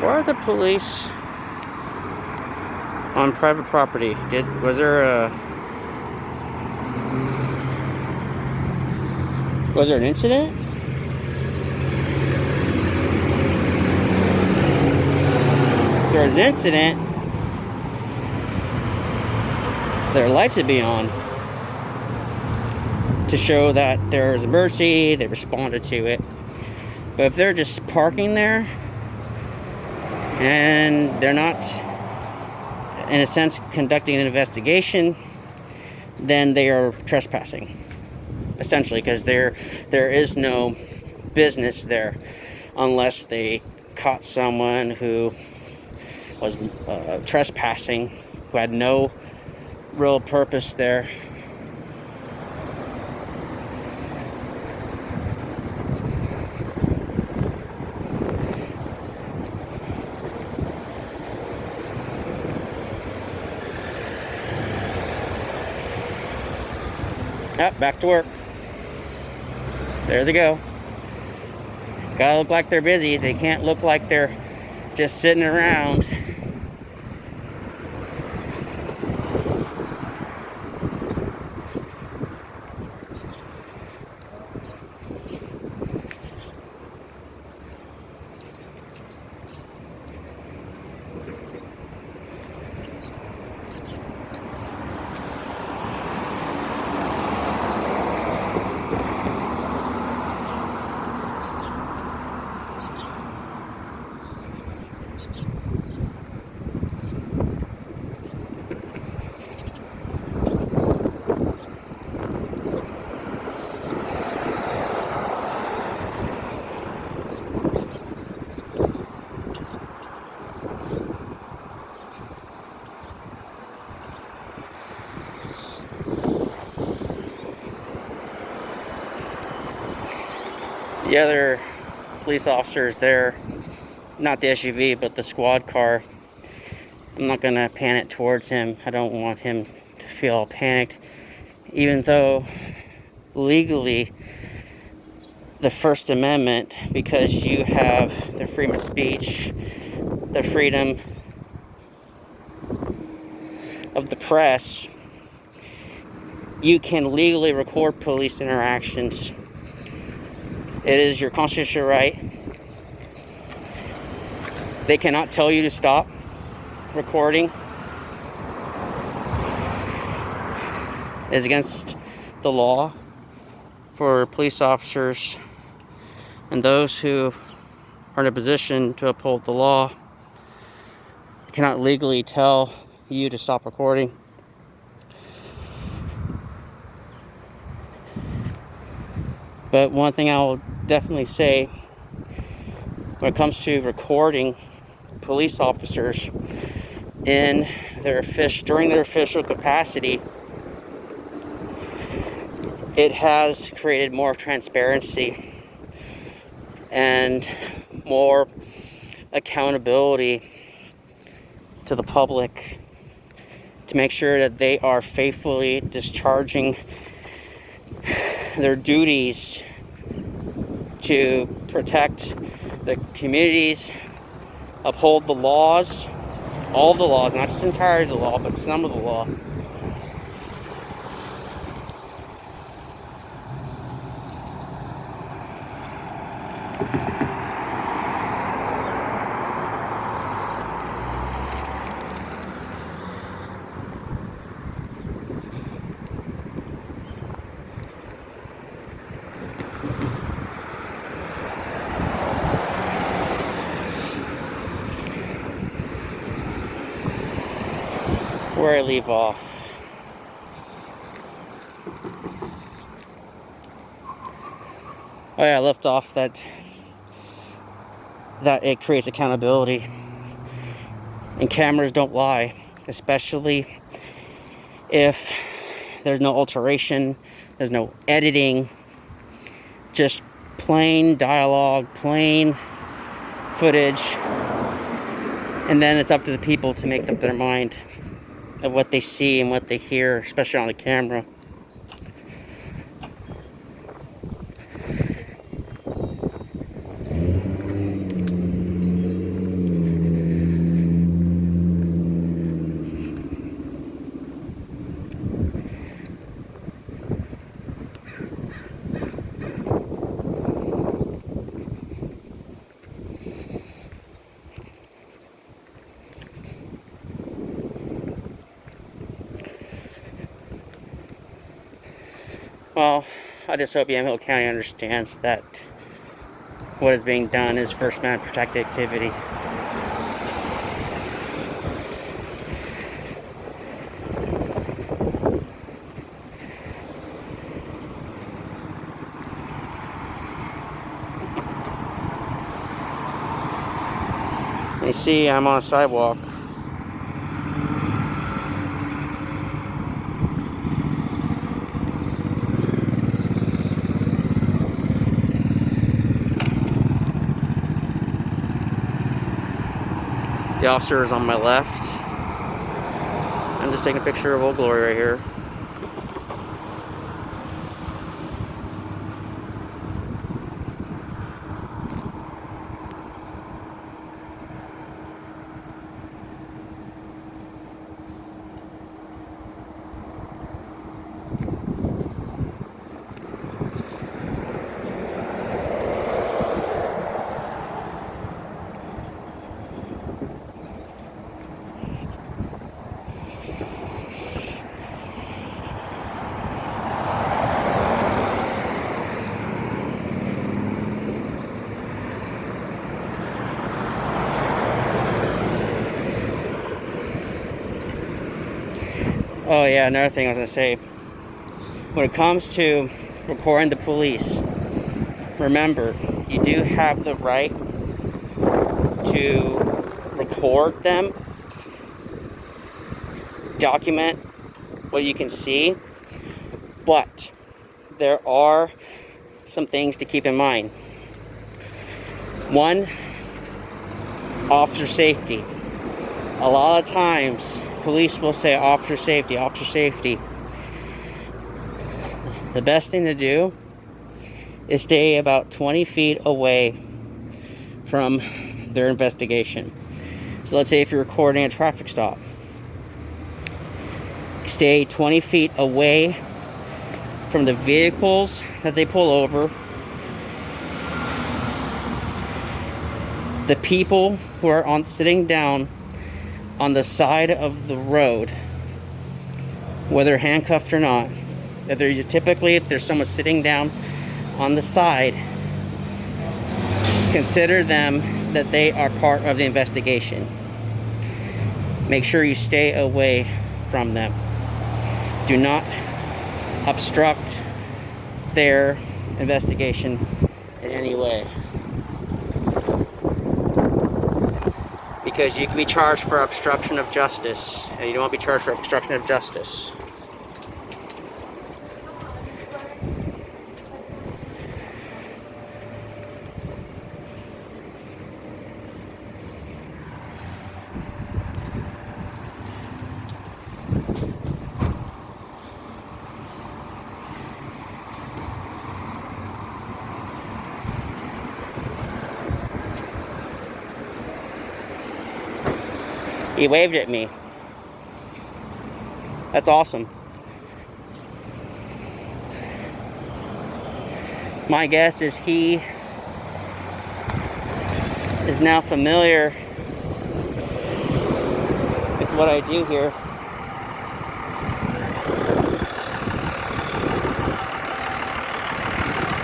Why are the police on private property? Was there an incident? If there was an incident, their lights would be on to show that there was an emergency, they responded to it. But if they're just parking there and they're not, in a sense, conducting an investigation, then they are trespassing, essentially, because there is no business there unless they caught someone who was trespassing, who had no real purpose there. Back to work. There they go. Gotta look like they're busy. They can't look like they're just sitting around. The other police officers there, not the SUV, but the squad car, I'm not going to pan it towards him. I don't want him to feel all panicked. Even though legally, the First Amendment, because you have the freedom of speech, the freedom of the press, you can legally record police interactions. It is your constitutional right. They cannot tell you to stop recording. It is against the law for police officers and those who are in a position to uphold the law. They cannot legally tell you to stop recording. But one thing I will definitely say, when it comes to recording police officers in during their official capacity, it has created more transparency and more accountability to the public to make sure that they are faithfully discharging their duties to protect the communities, uphold the laws, all the laws, not just entirely the law, but some of the law. Where I leave off. Oh yeah, I left off that it creates accountability. And cameras don't lie, especially if there's no alteration, there's no editing, just plain dialogue, plain footage, and then it's up to the people to make up their mind of what they see and what they hear, especially on the camera. Well, I just hope Yamhill County understands that what is being done is First Amendment protected activity. You see, I'm on a sidewalk. The officer is on my left. I'm just taking a picture of Old Glory right here. Oh yeah, another thing I was going to say. When it comes to reporting the police, remember, you do have the right to record them, document what you can see, but there are some things to keep in mind. One, officer safety. A lot of times, police will say officer safety, officer safety. The best thing to do is stay about 20 feet away from their investigation. So let's say if you're recording a traffic stop, stay 20 feet away from the vehicles that they pull over, the people who are sitting down on the side of the road, whether handcuffed or not. Typically, if there's someone sitting down on the side, consider them that they are part of the investigation. Make sure you stay away from them. Do not obstruct their investigation in any way, because you can be charged for obstruction of justice, and you don't want to be charged for obstruction of justice. He waved at me. That's awesome. My guess is he is now familiar with what I do here.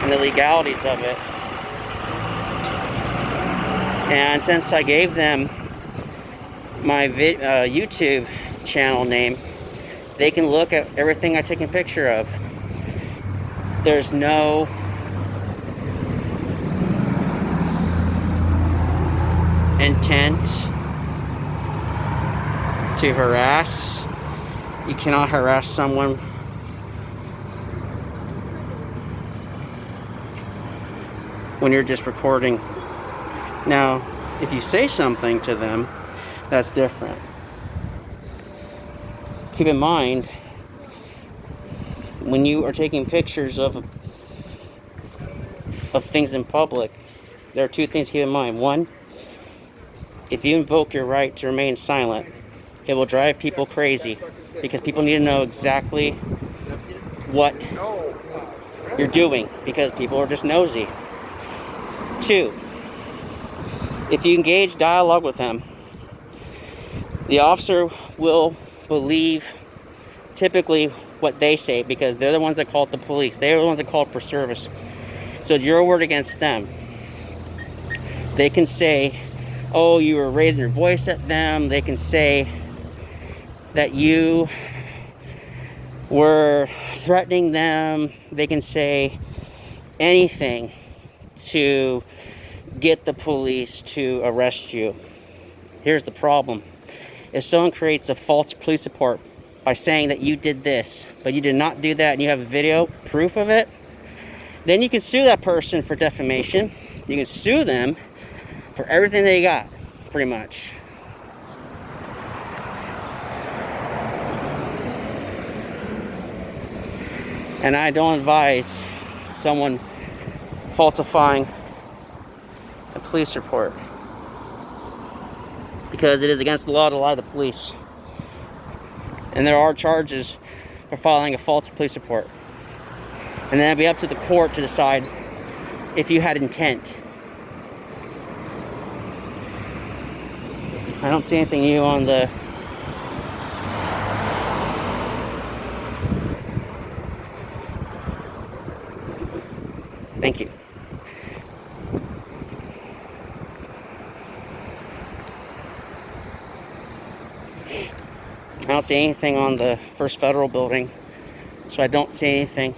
And the legalities of it. And since I gave them my YouTube channel name, they can look at everything I take a picture of. There's no intent to harass. You cannot harass someone when you're just recording. Now, if you say something to them, that's different. Keep in mind, when you are taking pictures of things in public, there are two things to keep in mind. One, if you invoke your right to remain silent, it will drive people crazy, because people need to know exactly what you're doing, because people are just nosy. Two, if you engage dialogue with them, the officer will believe typically what they say, because they're the ones that called the police. They're the ones that called for service. So it's your word against them. They can say, oh, you were raising your voice at them. They can say that you were threatening them. They can say anything to get the police to arrest you. Here's the problem. If someone creates a false police report by saying that you did this, but you did not do that, and you have video proof of it, then you can sue that person for defamation. You can sue them for everything they got, pretty much. And I don't advise someone falsifying a police report, because it is against the law to lie to the police. And there are charges for filing a false police report. And then it'll be up to the court to decide if you had intent. I don't see anything new on the Thank you. I don't see anything on the First Federal building, so I don't see anything.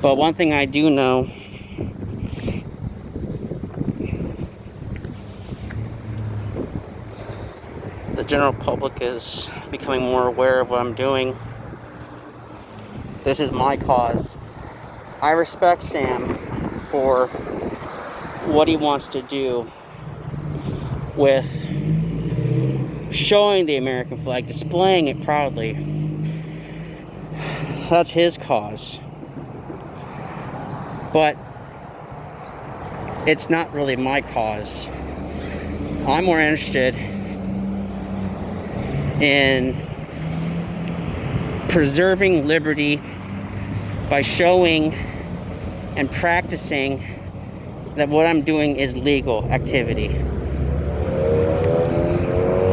But one thing I do know, the general public is becoming more aware of what I'm doing. This is my cause. I respect Sam for what he wants to do with showing the American flag, displaying it proudly. That's his cause. But it's not really my cause. I'm more interested in preserving liberty by showing and practicing that what I'm doing is legal activity.